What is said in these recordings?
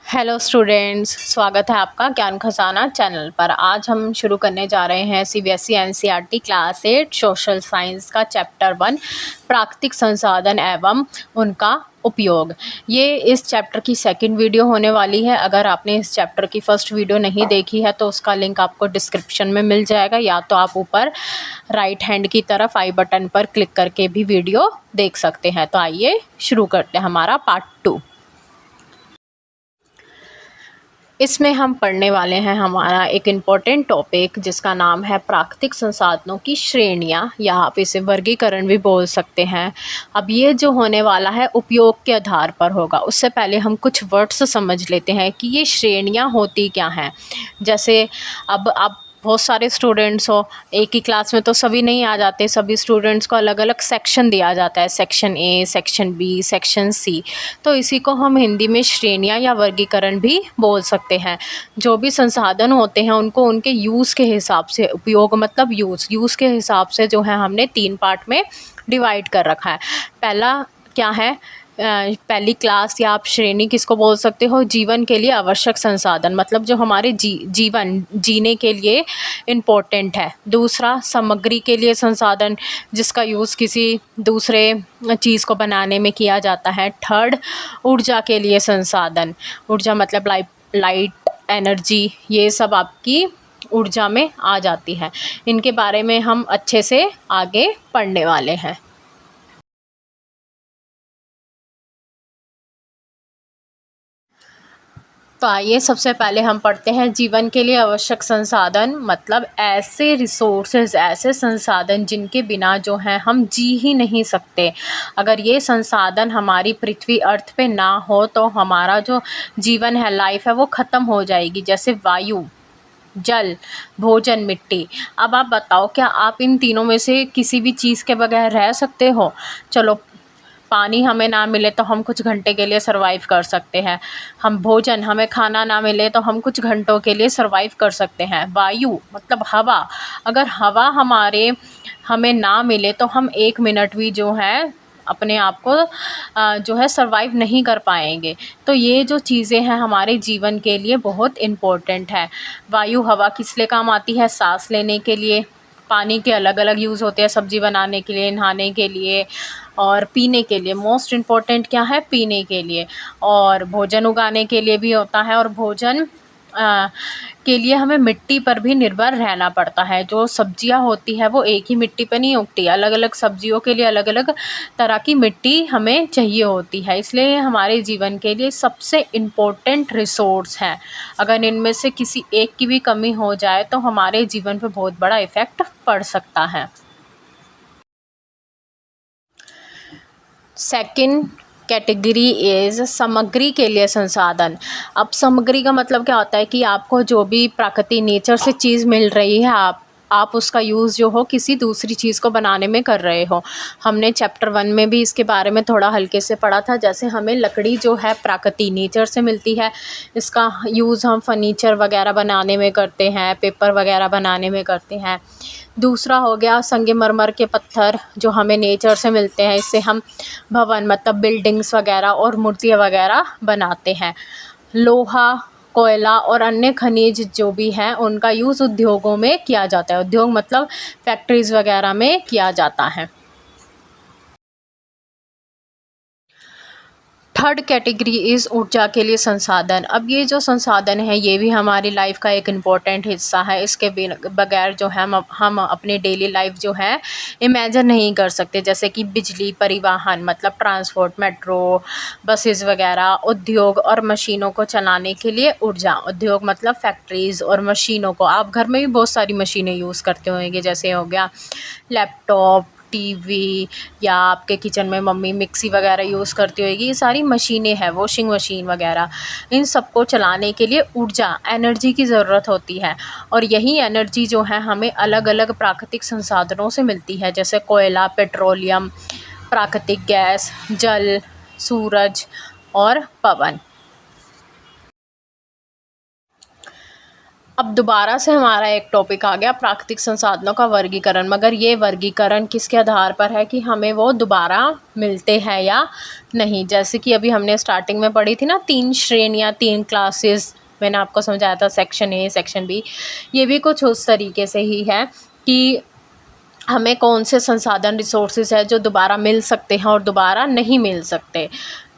Hello students, स्वागत है आपका ज्ञान खजाना चैनल पर। आज हम शुरू करने जा रहे हैं CBSE NCERT class 8 social science का चैप्टर 1 प्राकृतिक संसाधन एवं उनका उपयोग। ये इस चैप्टर की सेकंड वीडियो होने वाली है। अगर आपने इस चैप्टर की फर्स्ट वीडियो नहीं देखी है तो उसका लिंक आपको डिस्क्रिप्शन में मिल जाएगा, या तो आप ऊपर राइट हैंड की तरफ आई बटन पर क्लिक करके भी वीडियो देख सकते हैं। तो आइए शुरू करते हैं हमारा पार्ट 2। इसमें हम पढ़ने वाले हैं हमारा एक इम्पॉर्टेंट टॉपिक जिसका नाम है प्राकृतिक संसाधनों की श्रेणियाँ, या आप इसे वर्गीकरण भी बोल सकते हैं। अब ये जो होने वाला है उपयोग के आधार पर होगा। उससे पहले हम कुछ वर्ड्स समझ लेते हैं कि ये श्रेणियाँ होती क्या हैं। जैसे अब आप बहुत सारे स्टूडेंट्स हो, एक ही क्लास में तो सभी नहीं आ जाते। सभी स्टूडेंट्स को अलग अलग सेक्शन दिया जाता है, section A, section B, section C. तो इसी को हम हिंदी में श्रेणियाँ या वर्गीकरण भी बोल सकते हैं। जो भी संसाधन होते हैं उनको उनके यूज़ के हिसाब से, उपयोग मतलब यूज़ के हिसाब से जो है हमने 3 पार्ट में डिवाइड कर रखा है। पहला क्या है, पहली क्लास या आप श्रेणी किसको बोल सकते हो, जीवन के लिए आवश्यक संसाधन, मतलब जो हमारे जीवन जीने के लिए इम्पोर्टेंट है। दूसरा, सामग्री के लिए संसाधन जिसका यूज़ किसी दूसरे चीज़ को बनाने में किया जाता है। थर्ड, ऊर्जा के लिए संसाधन, ऊर्जा मतलब लाइट एनर्जी, ये सब आपकी ऊर्जा में आ जाती है। इनके बारे में हम अच्छे से आगे पढ़ने वाले हैं। तो आइए सबसे पहले हम पढ़ते हैं जीवन के लिए आवश्यक संसाधन, मतलब ऐसे रिसोर्सेज, ऐसे संसाधन जिनके बिना जो है हम जी ही नहीं सकते। अगर ये संसाधन हमारी पृथ्वी अर्थ पे ना हो तो हमारा जो जीवन है, लाइफ है, वो ख़त्म हो जाएगी। जैसे वायु, जल, भोजन, मिट्टी। अब आप बताओ, क्या आप इन तीनों में से किसी भी चीज़ के बगैर रह सकते हो? चलो, पानी हमें ना मिले तो हम कुछ घंटे के लिए सर्वाइव कर सकते हैं। हम भोजन, हमें खाना ना मिले तो हम कुछ घंटों के लिए सर्वाइव कर सकते हैं। वायु मतलब हवा, अगर हवा हमें ना मिले तो हम 1 मिनट भी जो है अपने आप को जो है सर्वाइव नहीं कर पाएंगे। तो ये जो चीज़ें हैं हमारे जीवन के लिए बहुत इम्पोर्टेंट है। वायु, हवा किस लिए काम आती है? सांस लेने के लिए। पानी के अलग अलग यूज़ होते हैं, सब्ज़ी बनाने के लिए, नहाने के लिए और पीने के लिए। मोस्ट इम्पॉर्टेंट क्या है? पीने के लिए। और भोजन उगाने के लिए भी होता है, और भोजन के लिए हमें मिट्टी पर भी निर्भर रहना पड़ता है। जो सब्जियां होती है वो एक ही मिट्टी पर नहीं उगती, अलग अलग सब्जियों के लिए अलग अलग तरह की मिट्टी हमें चाहिए होती है। इसलिए ये हमारे जीवन के लिए सबसे इम्पोर्टेंट रिसोर्स हैं। अगर इनमें से किसी एक की भी कमी हो जाए तो हमारे जीवन पर बहुत बड़ा इफ़ेक्ट पड़ सकता है। सेकंड कैटेगरी इज़ सामग्री के लिए संसाधन। अब सामग्री का मतलब क्या होता है कि आपको जो भी प्रकृति, नेचर से चीज़ मिल रही है, आप उसका यूज़ जो हो किसी दूसरी चीज़ को बनाने में कर रहे हो। हमने चैप्टर 1 में भी इसके बारे में थोड़ा हल्के से पढ़ा था। जैसे हमें लकड़ी जो है प्रकृति, नेचर से मिलती है, इसका यूज़ हम फर्नीचर वगैरह बनाने में करते हैं, पेपर वगैरह बनाने में करते हैं। दूसरा हो गया संगमरमर के पत्थर, जो हमें नेचर से मिलते हैं। इससे हम भवन मतलब बिल्डिंग्स वगैरह और मूर्तियाँ वगैरह बनाते हैं। लोहा, कोयला और अन्य खनिज जो भी हैं उनका यूज़ उद्योगों में किया जाता है। उद्योग मतलब फैक्ट्रीज़ वगैरह में किया जाता है। थर्ड कैटेगरी इज़ ऊर्जा के लिए संसाधन। अब ये जो संसाधन है ये भी हमारी लाइफ का एक इम्पॉर्टेंट हिस्सा है। इसके बगैर जो है हम अपने डेली लाइफ जो है इमेजिन नहीं कर सकते। जैसे कि बिजली, परिवहन मतलब ट्रांसपोर्ट, मेट्रो, बसेस वगैरह। उद्योग और मशीनों को चलाने के लिए ऊर्जा, उद्योग मतलब फैक्ट्रीज़ और मशीनों को। आप घर में भी बहुत सारी मशीनें यूज़ करते होंगे, जैसे हो गया लैपटॉप, टीवी, या आपके किचन में मम्मी मिक्सी वगैरह यूज़ करती होगी। ये सारी मशीनें हैं, वॉशिंग मशीन वगैरह। इन सबको चलाने के लिए ऊर्जा, एनर्जी की ज़रूरत होती है। और यही एनर्जी जो है हमें अलग अलग प्राकृतिक संसाधनों से मिलती है, जैसे कोयला, पेट्रोलियम, प्राकृतिक गैस, जल, सूरज और पवन। अब दोबारा से हमारा एक टॉपिक आ गया प्राकृतिक संसाधनों का वर्गीकरण, मगर ये वर्गीकरण किसके आधार पर है कि हमें वो दोबारा मिलते हैं या नहीं। जैसे कि अभी हमने स्टार्टिंग में पढ़ी थी ना 3 श्रेणियाँ, 3 क्लासेस, मैंने आपको समझाया था सेक्शन ए, सेक्शन बी। ये भी कुछ उस तरीके से ही है कि हमें कौन से संसाधन रिसोर्सेज है जो दोबारा मिल सकते हैं और दोबारा नहीं मिल सकते।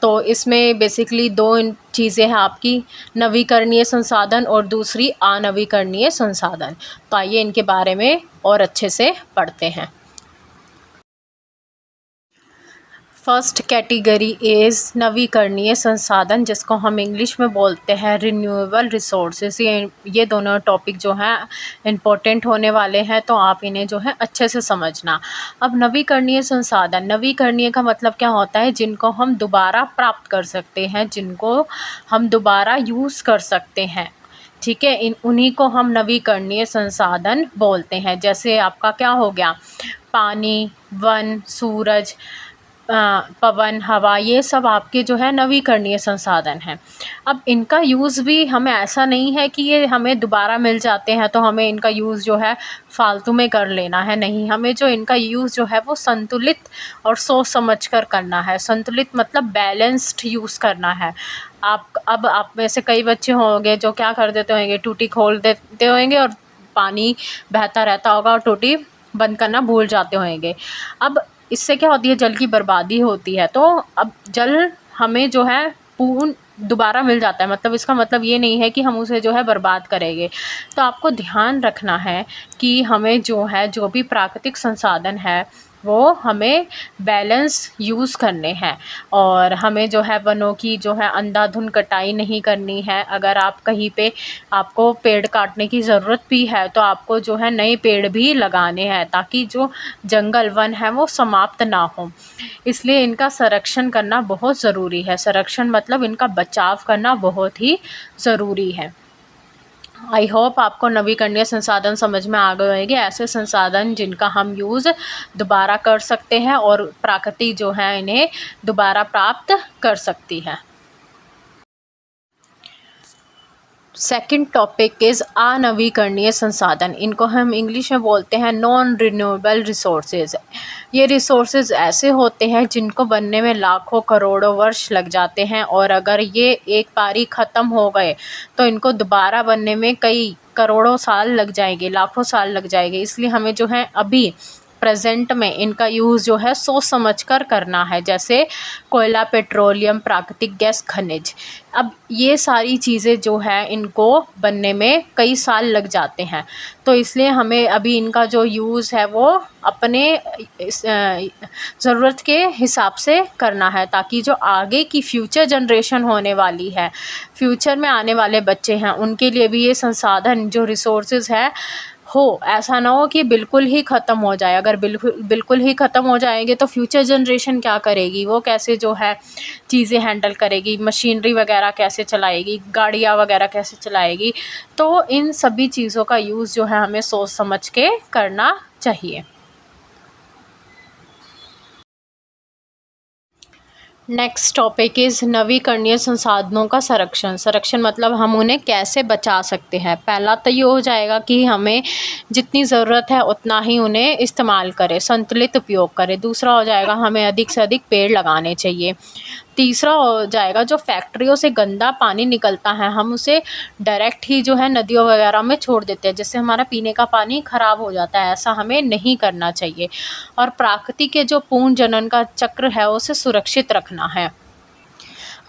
तो इसमें बेसिकली 2 चीज़ें हैं आपकी, नवीकरणीय संसाधन और दूसरी अनवीकरणीय संसाधन। तो आइए इनके बारे में और अच्छे से पढ़ते हैं। फर्स्ट कैटेगरी इज़ नवीकरणीय संसाधन, जिसको हम इंग्लिश में बोलते हैं रिन्यूएबल रिसोर्सेज। ये दोनों टॉपिक जो हैं इम्पोर्टेंट होने वाले हैं, तो आप इन्हें जो है अच्छे से समझना। अब नवीकरणीय संसाधन, नवीकरणीय का मतलब क्या होता है, जिनको हम दोबारा प्राप्त कर सकते हैं, जिनको हम दोबारा यूज़ कर सकते हैं, ठीक है, उन्हीं को हम नवीकरणीय संसाधन बोलते हैं। जैसे आपका क्या हो गया, पानी, वन, सूरज, पवन, हवा, ये सब आपके जो है नवीकरणीय संसाधन हैं। अब इनका यूज़ भी हमें ऐसा नहीं है कि ये हमें दोबारा मिल जाते हैं तो हमें इनका यूज़ जो है फालतू में कर लेना है, नहीं, हमें जो इनका यूज़ जो है वो संतुलित और सोच समझ कर करना है। संतुलित मतलब बैलेंस्ड यूज़ करना है। आप में से कई बच्चे होंगे जो क्या कर देते होंगे, टूटी खोल देते होंगे और पानी बहता रहता होगा और टूटी बंद करना भूल जाते होंगे। अब इससे क्या होती है, जल की बर्बादी होती है। तो अब जल हमें जो है पूर्ण दोबारा मिल जाता है, मतलब इसका मतलब ये नहीं है कि हम उसे जो है बर्बाद करेंगे। तो आपको ध्यान रखना है कि हमें जो है जो भी प्राकृतिक संसाधन है वो हमें बैलेंस यूज़ करने हैं, और हमें जो है वनों की जो है अंधाधुंध कटाई नहीं करनी है। अगर आप कहीं पे आपको पेड़ काटने की ज़रूरत भी है तो आपको जो है नए पेड़ भी लगाने हैं, ताकि जो जंगल वन है वो समाप्त ना हो। इसलिए इनका संरक्षण करना बहुत ज़रूरी है। संरक्षण मतलब इनका बचाव करना बहुत ही ज़रूरी है। आई होप आपको नवीकरणीय संसाधन समझ में आ गए होंगे, ऐसे संसाधन जिनका हम यूज़ दोबारा कर सकते हैं और प्रकृति जो है इन्हें दोबारा प्राप्त कर सकती है। सेकंड टॉपिक इज़ अनवीकरणीय संसाधन, इनको हम इंग्लिश में बोलते हैं नॉन रिन्यूएबल रिसोर्सेज। ये रिसोर्सेज ऐसे होते हैं जिनको बनने में लाखों करोड़ों वर्ष लग जाते हैं, और अगर ये एक बारी ख़त्म हो गए तो इनको दोबारा बनने में कई करोड़ों साल लग जाएंगे, लाखों साल लग जाएंगे। इसलिए हमें जो है अभी प्रेजेंट में इनका यूज़ जो है सोच समझ कर करना है। जैसे कोयला, पेट्रोलियम, प्राकृतिक गैस, खनिज। अब ये सारी चीज़ें जो है इनको बनने में कई साल लग जाते हैं, तो इसलिए हमें अभी इनका जो यूज़ है वो अपने ज़रूरत के हिसाब से करना है, ताकि जो आगे की फ्यूचर जनरेशन होने वाली है, फ्यूचर में आने वाले बच्चे हैं, उनके लिए भी ये संसाधन जो रिसोर्सेज है हो। ऐसा ना हो कि बिल्कुल ही ख़त्म हो जाए। अगर बिल्कुल ही ख़त्म हो जाएंगे तो फ्यूचर जनरेशन क्या करेगी, वो कैसे जो है चीज़ें हैंडल करेगी, मशीनरी वगैरह कैसे चलाएगी, गाड़ियाँ वगैरह कैसे चलाएगी। तो इन सभी चीज़ों का यूज़ जो है हमें सोच समझ के करना चाहिए। नेक्स्ट टॉपिक इज़ नवीकरणीय संसाधनों का संरक्षण। संरक्षण मतलब हम उन्हें कैसे बचा सकते हैं। पहला तो ये हो जाएगा कि हमें जितनी ज़रूरत है उतना ही उन्हें इस्तेमाल करें, संतुलित उपयोग करें। दूसरा हो जाएगा हमें अधिक से अधिक पेड़ लगाने चाहिए। तीसरा हो जाएगा जो फैक्ट्रियों से गंदा पानी निकलता है हम उसे डायरेक्ट ही जो है नदियों वगैरह में छोड़ देते हैं, जिससे हमारा पीने का पानी ख़राब हो जाता है। ऐसा हमें नहीं करना चाहिए। और प्रकृति के जो पुनर्जनन का चक्र है उसे सुरक्षित रखना है।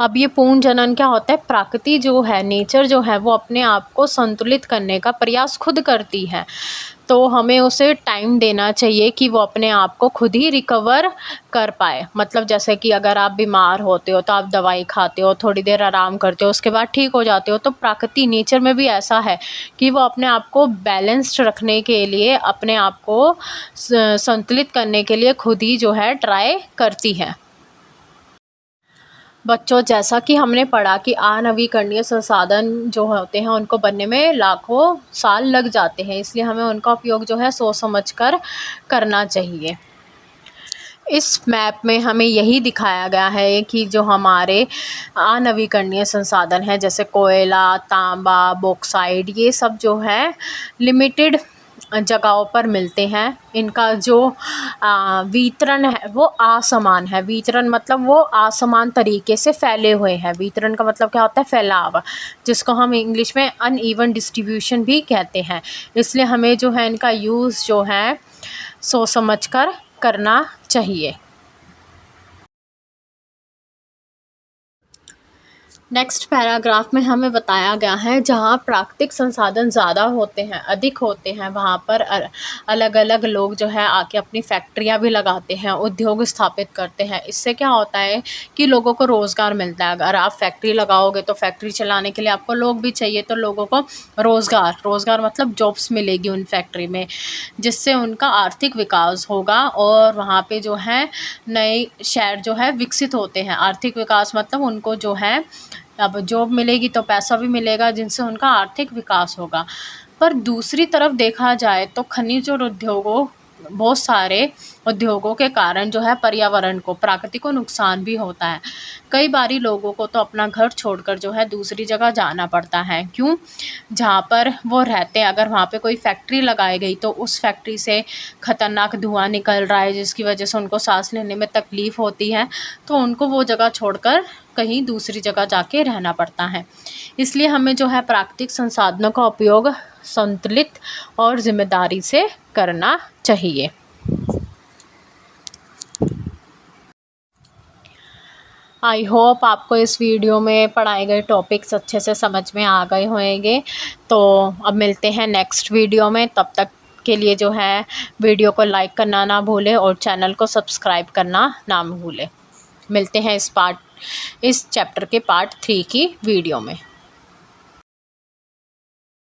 अब ये पुनर्जनन क्या होता है, प्रकृति जो है, नेचर जो है, वो अपने आप को संतुलित करने का प्रयास खुद करती है। तो हमें उसे टाइम देना चाहिए कि वो अपने आप को खुद ही रिकवर कर पाए। मतलब जैसे कि अगर आप बीमार होते हो तो आप दवाई खाते हो, थोड़ी देर आराम करते हो, उसके बाद ठीक हो जाते हो। तो प्रकृति, नेचर में भी ऐसा है कि वो अपने आप को बैलेंस्ड रखने के लिए, अपने आप को संतुलित करने के लिए खुद ही जो है ट्राई करती है। बच्चों, जैसा कि हमने पढ़ा कि अनवीकरणीय संसाधन जो होते हैं उनको बनने में लाखों साल लग जाते हैं, इसलिए हमें उनका उपयोग जो है सोच समझ कर करना चाहिए। इस मैप में हमें यही दिखाया गया है कि जो हमारे अनवीकरणीय संसाधन हैं जैसे कोयला, तांबा, बॉक्साइट, ये सब जो है लिमिटेड जगहों पर मिलते हैं। इनका जो वितरण है वो असमान है। वितरण मतलब वो असमान तरीके से फैले हुए हैं। वितरण का मतलब क्या होता है? फैलाव, जिसको हम इंग्लिश में अनइवन डिस्ट्रीब्यूशन भी कहते हैं। इसलिए हमें जो है इनका यूज़ जो है सोच समझ कर करना चाहिए। नेक्स्ट पैराग्राफ में हमें बताया गया है जहाँ प्राकृतिक संसाधन ज़्यादा होते हैं, अधिक होते हैं, वहाँ पर अलग अलग लोग जो है आके अपनी फैक्ट्रियाँ भी लगाते हैं, उद्योग स्थापित करते हैं। इससे क्या होता है कि लोगों को रोज़गार मिलता है। अगर आप फैक्ट्री लगाओगे तो फैक्ट्री चलाने के लिए आपको लोग भी चाहिए, तो लोगों को रोज़गार मतलब जॉब्स मिलेगी उन फैक्ट्री में, जिससे उनका आर्थिक विकास होगा और वहाँ पे जो है नए शहर जो है विकसित होते हैं। आर्थिक विकास मतलब उनको जो है अब जॉब मिलेगी तो पैसा भी मिलेगा, जिनसे उनका आर्थिक विकास होगा। पर दूसरी तरफ देखा जाए तो खनिज और बहुत सारे उद्योगों के कारण जो है पर्यावरण को, प्रकृति को नुकसान भी होता है। कई बारी लोगों को तो अपना घर छोड़कर जो है दूसरी जगह जाना पड़ता है। क्यों? जहाँ पर वो रहते हैं, अगर वहाँ पे कोई फैक्ट्री लगाई गई तो उस फैक्ट्री से खतरनाक धुआं निकल रहा है, जिसकी वजह से उनको सांस लेने में तकलीफ़ होती है, तो उनको वो जगह छोड़कर कहीं दूसरी जगह जाके रहना पड़ता है। इसलिए हमें जो है प्राकृतिक संसाधनों का उपयोग संतुलित और ज़िम्मेदारी से करना चाहिए। आई होप आपको इस वीडियो में पढ़ाए गए टॉपिक्स अच्छे से समझ में आ गए होंगे। तो अब मिलते हैं नेक्स्ट वीडियो में, तब तक के लिए जो है वीडियो को लाइक करना ना भूलें और चैनल को सब्सक्राइब करना ना भूलें। मिलते हैं इस चैप्टर के पार्ट 3 की वीडियो में।